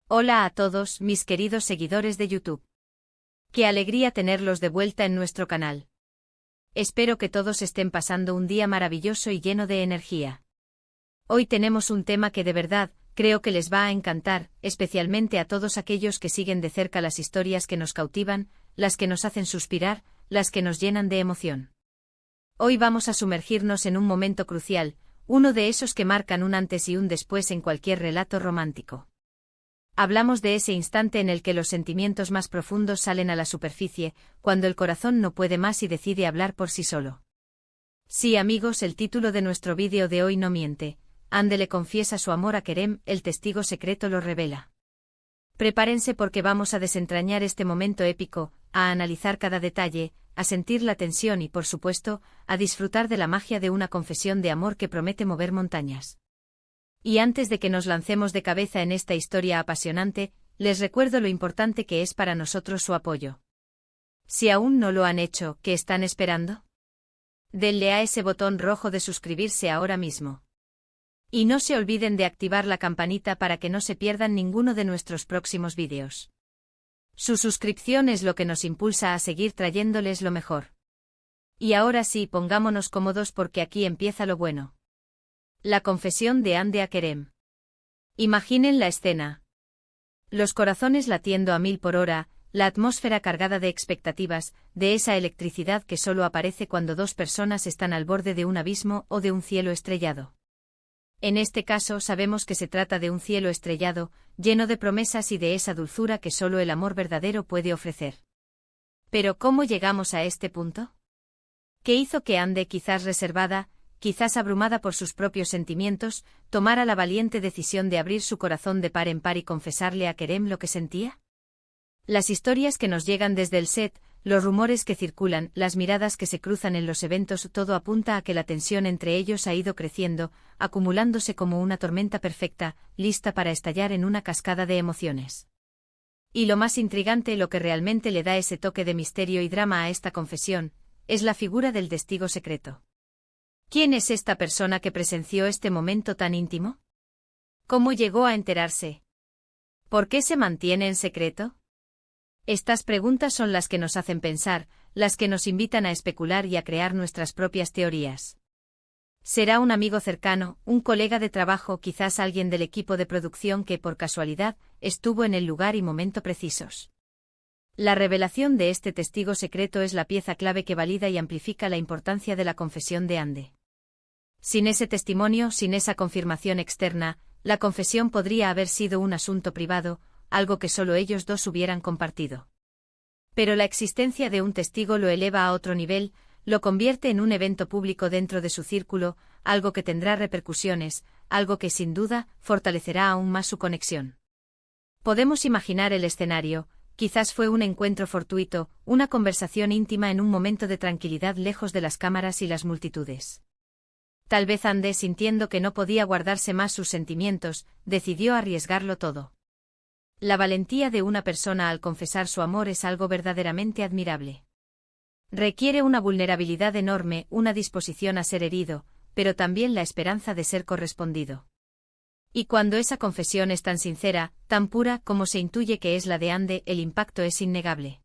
Hola a todos, mis queridos seguidores de YouTube. Qué alegría tenerlos de vuelta en nuestro canal. Espero que todos estén pasando un día maravilloso y lleno de energía. Hoy tenemos un tema que de verdad, creo que les va a encantar, especialmente a todos aquellos que siguen de cerca las historias que nos cautivan, las que nos hacen suspirar, las que nos llenan de emoción. Hoy vamos a sumergirnos en un momento crucial, uno de esos que marcan un antes y un después en cualquier relato romántico. Hablamos de ese instante en el que los sentimientos más profundos salen a la superficie, cuando el corazón no puede más y decide hablar por sí solo. Sí, amigos, el título de nuestro vídeo de hoy no miente. Ande le confiesa su amor a Kerem, el testigo secreto lo revela. Prepárense porque vamos a desentrañar este momento épico, a analizar cada detalle, a sentir la tensión y, por supuesto, a disfrutar de la magia de una confesión de amor que promete mover montañas. Y antes de que nos lancemos de cabeza en esta historia apasionante, les recuerdo lo importante que es para nosotros su apoyo. Si aún no lo han hecho, ¿qué están esperando? Denle a ese botón rojo de suscribirse ahora mismo. Y no se olviden de activar la campanita para que no se pierdan ninguno de nuestros próximos vídeos. Su suscripción es lo que nos impulsa a seguir trayéndoles lo mejor. Y ahora sí, pongámonos cómodos porque aquí empieza lo bueno. La confesión de Ande a Kerem. Imaginen la escena. Los corazones latiendo a 1000 por hora, la atmósfera cargada de expectativas, de esa electricidad que solo aparece cuando dos personas están al borde de un abismo o de un cielo estrellado. En este caso sabemos que se trata de un cielo estrellado, lleno de promesas y de esa dulzura que solo el amor verdadero puede ofrecer. Pero ¿cómo llegamos a este punto? ¿Qué hizo que Ande, quizás reservada, quizás abrumada por sus propios sentimientos, tomara la valiente decisión de abrir su corazón de par en par y confesarle a Kerem lo que sentía? Las historias que nos llegan desde el set, los rumores que circulan, las miradas que se cruzan en los eventos, todo apunta a que la tensión entre ellos ha ido creciendo, acumulándose como una tormenta perfecta, lista para estallar en una cascada de emociones. Y lo más intrigante, lo que realmente le da ese toque de misterio y drama a esta confesión, es la figura del testigo secreto. ¿Quién es esta persona que presenció este momento tan íntimo? ¿Cómo llegó a enterarse? ¿Por qué se mantiene en secreto? Estas preguntas son las que nos hacen pensar, las que nos invitan a especular y a crear nuestras propias teorías. ¿Será un amigo cercano, un colega de trabajo, quizás alguien del equipo de producción que, por casualidad, estuvo en el lugar y momento precisos? La revelación de este testigo secreto es la pieza clave que valida y amplifica la importancia de la confesión de Ande. Sin ese testimonio, sin esa confirmación externa, la confesión podría haber sido un asunto privado, algo que solo ellos dos hubieran compartido. Pero la existencia de un testigo lo eleva a otro nivel, lo convierte en un evento público dentro de su círculo, algo que tendrá repercusiones, algo que sin duda fortalecerá aún más su conexión. Podemos imaginar el escenario. Quizás fue un encuentro fortuito, una conversación íntima en un momento de tranquilidad lejos de las cámaras y las multitudes. Tal vez Ande, sintiendo que no podía guardarse más sus sentimientos, decidió arriesgarlo todo. La valentía de una persona al confesar su amor es algo verdaderamente admirable. Requiere una vulnerabilidad enorme, una disposición a ser herido, pero también la esperanza de ser correspondido. Y cuando esa confesión es tan sincera, tan pura como se intuye que es la de Ande, el impacto es innegable.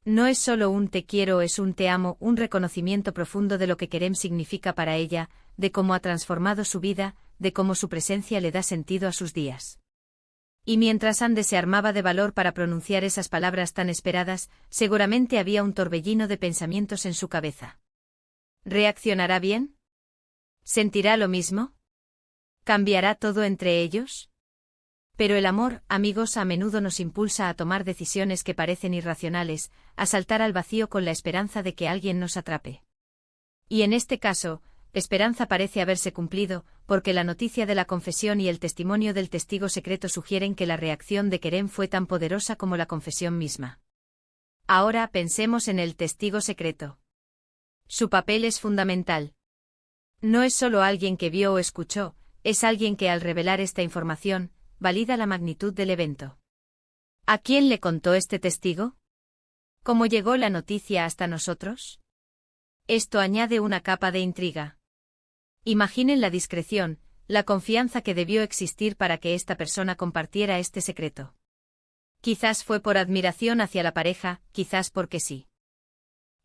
No es solo un te quiero, es un te amo, un reconocimiento profundo de lo que Kerem significa para ella, de cómo ha transformado su vida, de cómo su presencia le da sentido a sus días. Y mientras Ande se armaba de valor para pronunciar esas palabras tan esperadas, seguramente había un torbellino de pensamientos en su cabeza. ¿Reaccionará bien? ¿Sentirá lo mismo? ¿Cambiará todo entre ellos? Pero el amor, amigos, a menudo nos impulsa a tomar decisiones que parecen irracionales, a saltar al vacío con la esperanza de que alguien nos atrape. Y en este caso, la esperanza parece haberse cumplido, porque la noticia de la confesión y el testimonio del testigo secreto sugieren que la reacción de Kerem fue tan poderosa como la confesión misma. Ahora pensemos en el testigo secreto. Su papel es fundamental. No es solo alguien que vio o escuchó, es alguien que al revelar esta información, valida la magnitud del evento. ¿A quién le contó este testigo? ¿Cómo llegó la noticia hasta nosotros? Esto añade una capa de intriga. Imaginen la discreción, la confianza que debió existir para que esta persona compartiera este secreto. Quizás fue por admiración hacia la pareja, quizás porque sí.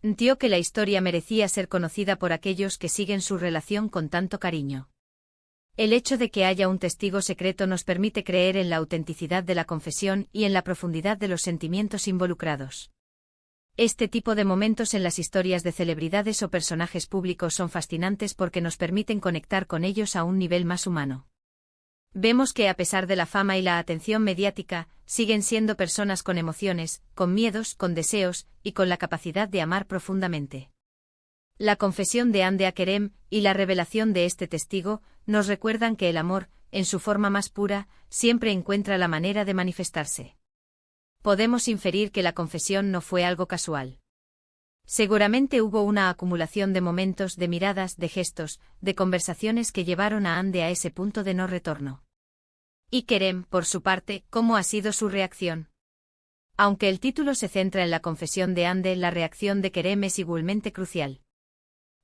Sintió que la historia merecía ser conocida por aquellos que siguen su relación con tanto cariño. El hecho de que haya un testigo secreto nos permite creer en la autenticidad de la confesión y en la profundidad de los sentimientos involucrados. Este tipo de momentos en las historias de celebridades o personajes públicos son fascinantes porque nos permiten conectar con ellos a un nivel más humano. Vemos que a pesar de la fama y la atención mediática, siguen siendo personas con emociones, con miedos, con deseos, y con la capacidad de amar profundamente. La confesión de Hande a Kerem, y la revelación de este testigo, nos recuerdan que el amor, en su forma más pura, siempre encuentra la manera de manifestarse. Podemos inferir que la confesión no fue algo casual. Seguramente hubo una acumulación de momentos, de miradas, de gestos, de conversaciones que llevaron a Hande a ese punto de no retorno. Y Kerem, por su parte, ¿cómo ha sido su reacción? Aunque el título se centra en la confesión de Hande, la reacción de Kerem es igualmente crucial.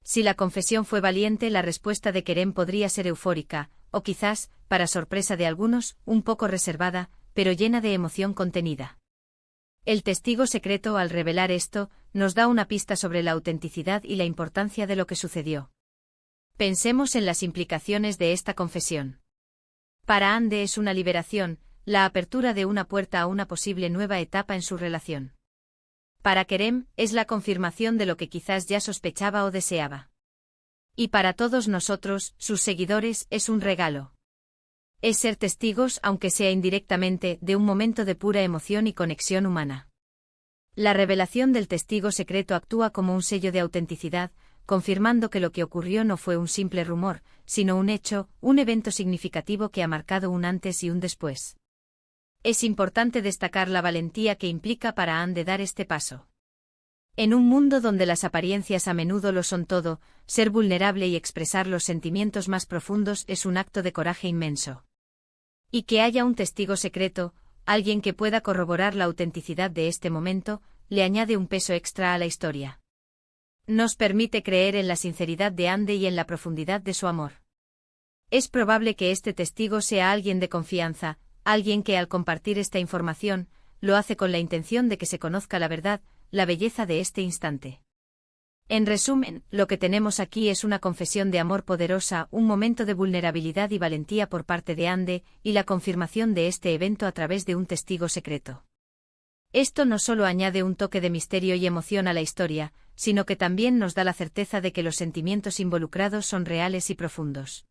Si la confesión fue valiente, la respuesta de Kerem podría ser eufórica, o quizás, para sorpresa de algunos, un poco reservada, pero llena de emoción contenida. El testigo secreto, al revelar esto, nos da una pista sobre la autenticidad y la importancia de lo que sucedió. Pensemos en las implicaciones de esta confesión. Para Hande es una liberación, la apertura de una puerta a una posible nueva etapa en su relación. Para Kerem, es la confirmación de lo que quizás ya sospechaba o deseaba. Y para todos nosotros, sus seguidores, es un regalo. Es ser testigos, aunque sea indirectamente, de un momento de pura emoción y conexión humana. La revelación del testigo secreto actúa como un sello de autenticidad, confirmando que lo que ocurrió no fue un simple rumor, sino un hecho, un evento significativo que ha marcado un antes y un después. Es importante destacar la valentía que implica para Hande dar este paso. En un mundo donde las apariencias a menudo lo son todo, ser vulnerable y expresar los sentimientos más profundos es un acto de coraje inmenso. Y que haya un testigo secreto, alguien que pueda corroborar la autenticidad de este momento, le añade un peso extra a la historia. Nos permite creer en la sinceridad de Hande y en la profundidad de su amor. Es probable que este testigo sea alguien de confianza, alguien que al compartir esta información, lo hace con la intención de que se conozca la verdad, la belleza de este instante. En resumen, lo que tenemos aquí es una confesión de amor poderosa, un momento de vulnerabilidad y valentía por parte de Hande, y la confirmación de este evento a través de un testigo secreto. Esto no solo añade un toque de misterio y emoción a la historia, sino que también nos da la certeza de que los sentimientos involucrados son reales y profundos.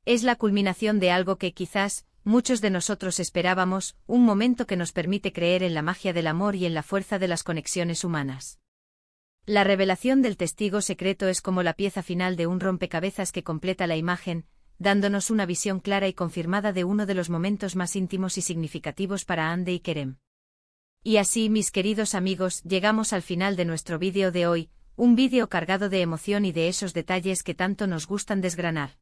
Es la culminación de algo que quizás, muchos de nosotros esperábamos, un momento que nos permite creer en la magia del amor y en la fuerza de las conexiones humanas. La revelación del testigo secreto es como la pieza final de un rompecabezas que completa la imagen, dándonos una visión clara y confirmada de uno de los momentos más íntimos y significativos para Hande y Kerem. Y así, mis queridos amigos, llegamos al final de nuestro vídeo de hoy, un vídeo cargado de emoción y de esos detalles que tanto nos gustan desgranar.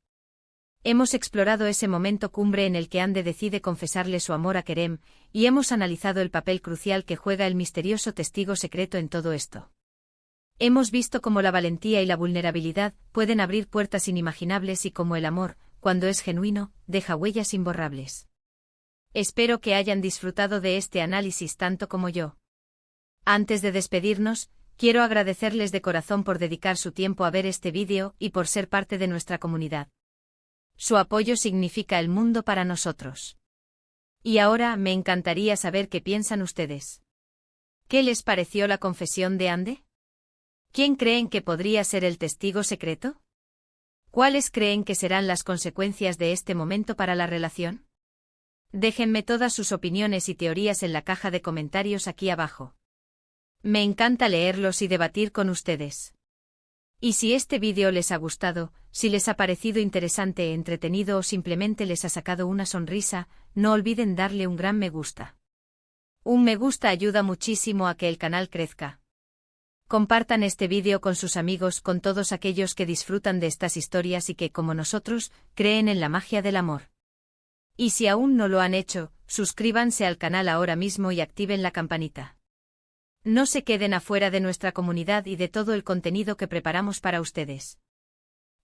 Hemos explorado ese momento cumbre en el que Hande decide confesarle su amor a Kerem, y hemos analizado el papel crucial que juega el misterioso testigo secreto en todo esto. Hemos visto cómo la valentía y la vulnerabilidad pueden abrir puertas inimaginables y cómo el amor, cuando es genuino, deja huellas imborrables. Espero que hayan disfrutado de este análisis tanto como yo. Antes de despedirnos, quiero agradecerles de corazón por dedicar su tiempo a ver este vídeo y por ser parte de nuestra comunidad. Su apoyo significa el mundo para nosotros. Y ahora me encantaría saber qué piensan ustedes. ¿Qué les pareció la confesión de Hande? ¿Quién creen que podría ser el testigo secreto? ¿Cuáles creen que serán las consecuencias de este momento para la relación? Déjenme todas sus opiniones y teorías en la caja de comentarios aquí abajo. Me encanta leerlos y debatir con ustedes. Y si este vídeo les ha gustado, si les ha parecido interesante, entretenido o simplemente les ha sacado una sonrisa, no olviden darle un gran me gusta. Un me gusta ayuda muchísimo a que el canal crezca. Compartan este vídeo con sus amigos, con todos aquellos que disfrutan de estas historias y que, como nosotros, creen en la magia del amor. Y si aún no lo han hecho, suscríbanse al canal ahora mismo y activen la campanita. No se queden afuera de nuestra comunidad y de todo el contenido que preparamos para ustedes.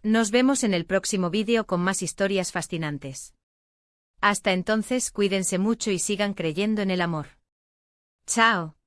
Nos vemos en el próximo vídeo con más historias fascinantes. Hasta entonces, cuídense mucho y sigan creyendo en el amor. Chao.